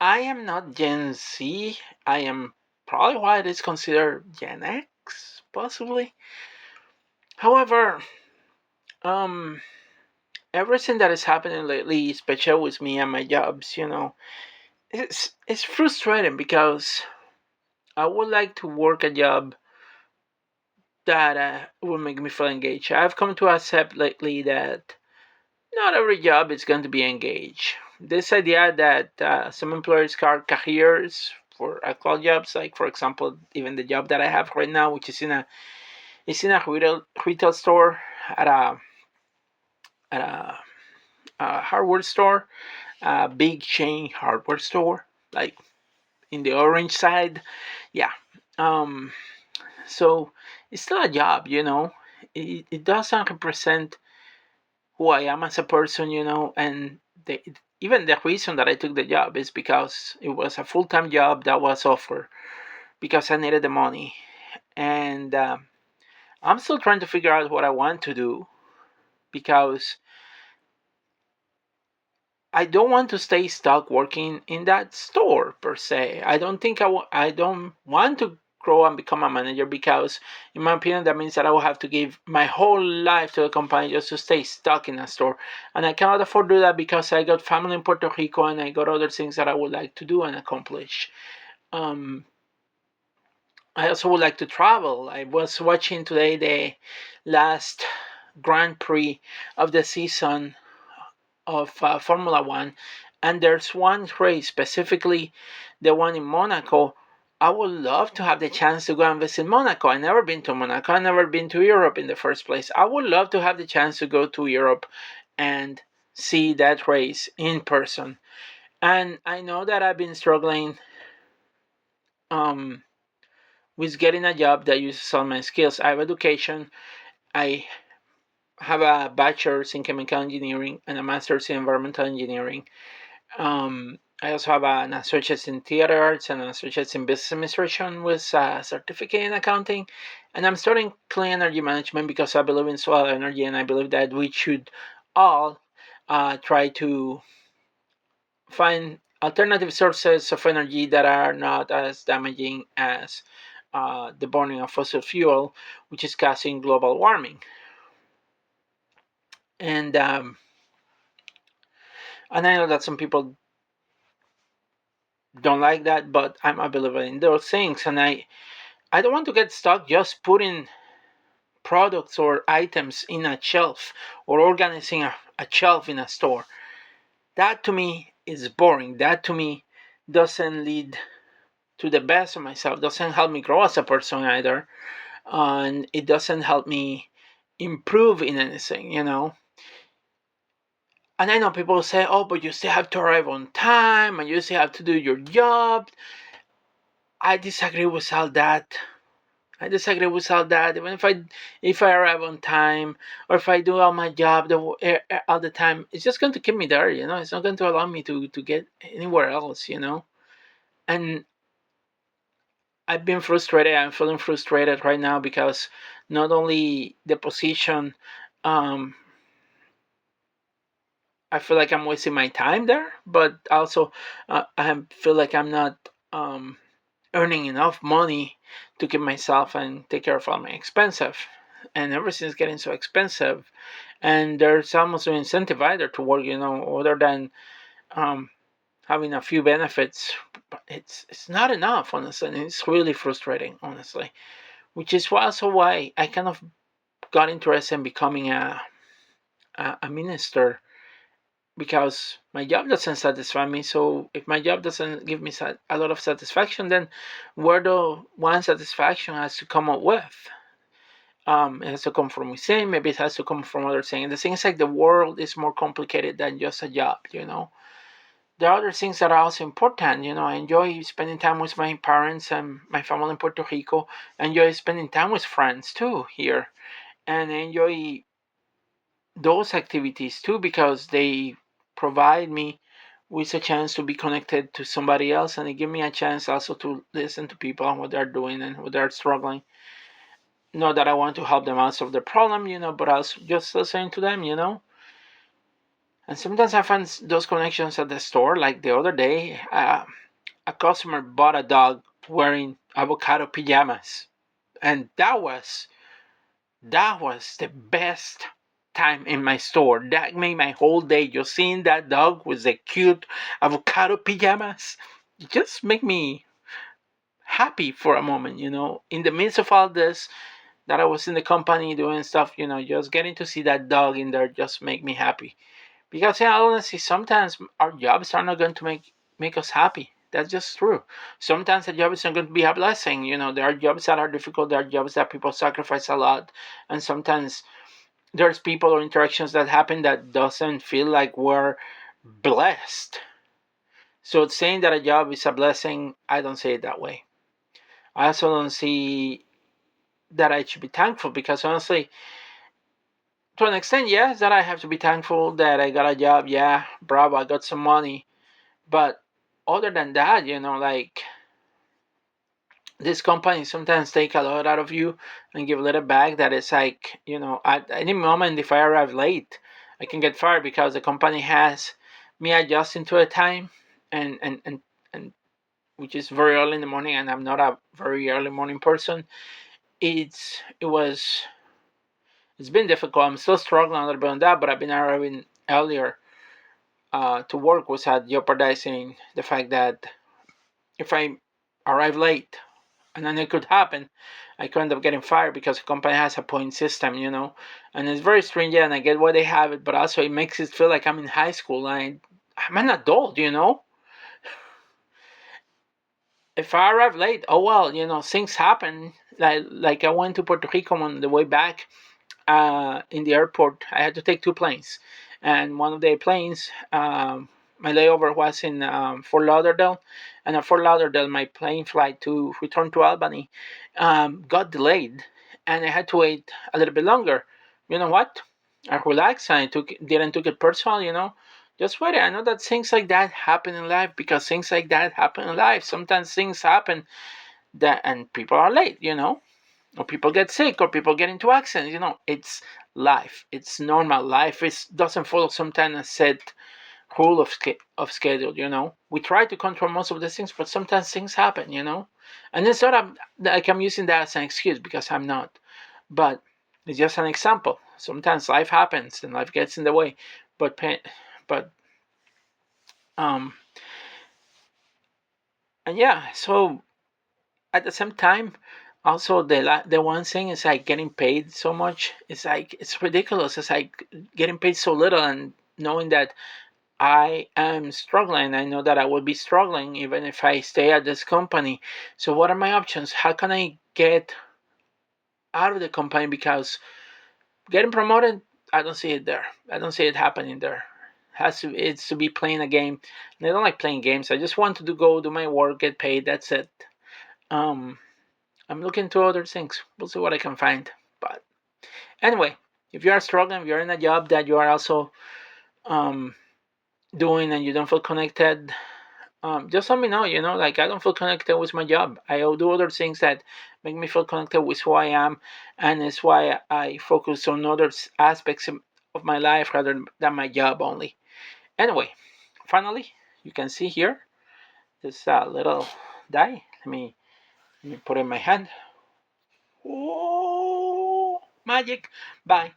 I am not Gen Z. I am probably what is considered Gen X, possibly. However, um, everything that is happening lately, especially with me and my jobs, it's frustrating because I would like to work a job that will make me feel engaged. I've come to accept lately that not every job is going to be engaged. This idea that some employers call careers for cloud jobs, like for example, even the job that I have right now, which is in a retail store at a hardware store, a big chain hardware store, like in the orange side. Yeah. Um, so it's still a job, It doesn't represent who I am as a person, and even the reason that I took the job is because it was a full time job that was offered because I needed the money. And I'm still trying to figure out what I want to do because I don't want to stay stuck working in that store per se. I don't think I don't want to grow and become a manager because, in my opinion, that means that I will have to give my whole life to the company just to stay stuck in a store. And I cannot afford to do that because I got family in Puerto Rico and I got other things that I would like to do and accomplish. Um, I also would like to travel. I was watching today the last Grand Prix of the season of Formula One, and there's one race specifically, the one in Monaco. I would love to have the chance to go and visit Monaco. I've never been to Monaco. I've never been to Europe in the first place. I would love to have the chance to go to Europe and see that race in person. And I know that I've been struggling um, with getting a job that uses all my skills. I have education. I have a bachelor's in chemical engineering and a master's in environmental engineering. I also have an associate's in theater arts and an associate's in business administration with a certificate in accounting. And I'm studying clean energy management because I believe in solar energy and I believe that we should all try to find alternative sources of energy that are not as damaging as the burning of fossil fuel, which is causing global warming. And and I know that some people don't like that, but I'm a believer in those things, and I don't want to get stuck just putting products or items in a shelf or organizing a shelf in a store. That to me is boring. That to me doesn't lead to the best of myself, doesn't help me grow as a person either, and it doesn't help me improve in anything. And I know people say, oh, but you still have to arrive on time and you still have to do your job. I disagree with all that. I disagree with all that. Even if I arrive on time or if I do all my job all the time, it's just going to keep me there. It's not going to allow me to get anywhere else. And I've been frustrated. I'm feeling frustrated right now because not only the position, um, I feel like I'm wasting my time there, but also I feel like I'm not earning enough money to keep myself and take care of all my expenses. And everything's getting so expensive, and there's almost no incentive either to work, other than um, having a few benefits. But it's not enough, honestly, and it's really frustrating, honestly. Which is also why I kind of got interested in becoming a minister because my job doesn't satisfy me. So if my job doesn't give me a lot of satisfaction, then where the one satisfaction has to come up with? It has to come from within. Maybe it has to come from other things. And the thing is, like, the world is more complicated than just a job. There are other things that are also important. I enjoy spending time with my parents and my family in Puerto Rico. I enjoy spending time with friends too here, and I enjoy those activities too because they provide me with a chance to be connected to somebody else, and it give me a chance also to listen to people and what they're doing and what they're struggling. Not that I want to help them out solve their problem, but also just listening to them. And sometimes I find those connections at the store. Like the other day, a customer bought a dog wearing avocado pajamas, and that was the best time in my store. That made my whole day. Just seeing that dog with the cute avocado pajamas just make me happy for a moment. In the midst of all this, that I was in the company doing stuff, just getting to see that dog in there just make me happy. Because yeah, honestly, sometimes our jobs are not going to make us happy. That's just true. Sometimes the job is not going to be a blessing. There are jobs that are difficult. There are jobs that people sacrifice a lot, and sometimes there's people or interactions that happen that doesn't feel like we're blessed. So saying that a job is a blessing, I don't say it that way. I also don't see that I should be thankful because honestly, to an extent, yes, that I have to be thankful that I got a job. Yeah, bravo, I got some money. But other than that, like these companies sometimes take a lot out of you and give a little back that is like, at any moment if I arrive late, I can get fired because the company has me adjusting to a time and which is very early in the morning and I'm not a very early morning person. It's been difficult. I'm still struggling a little bit on that, but I've been arriving earlier to work without jeopardizing the fact that if I arrive late, and then it could happen, I could end up getting fired because the company has a point system. And it's very stringent, and I get why they have it, but also it makes it feel like I'm in high school. I'm an adult. If I arrive late, oh well, things happen. Like I went to Puerto Rico on the way back. In the airport, I had to take two planes, and one of the planes, my layover was in Fort Lauderdale, and at Fort Lauderdale, my plane flight to return to Albany got delayed, and I had to wait a little bit longer. You know what? I relaxed and didn't took it personal. Just wait. I know that things like that happen in life because things like that happen in life. Sometimes things happen that and people are late. Or people get sick or people get into accidents. It's life. It's normal. Life is doesn't follow some kind of set rule of schedule. We try to control most of the things, but sometimes things happen. And it's not like I'm using that as an excuse because I'm not, but it's just an example. Sometimes life happens and life gets in the way, but but um and yeah. So at the same time, also the one thing is like getting paid so much. It's like it's ridiculous. It's like getting paid so little and knowing that I am struggling. I know that I will be struggling even if I stay at this company. So what are my options? How can I get out of the company? Because getting promoted, I don't see it there. I don't see it happening there. It's to be playing a game. And I don't like playing games. I just want to go do my work, get paid. That's it. Um, I'm looking to other things. We'll see what I can find. But anyway, if you are struggling, if you're in a job that you are also um, doing and you don't feel connected, just let me know. Like I don't feel connected with my job. I'll do other things that make me feel connected with who I am, and it's why I focus on other aspects of my life rather than my job only. Anyway, finally, you can see here this little die. Let me put it in my hand. Oh, magic. Bye.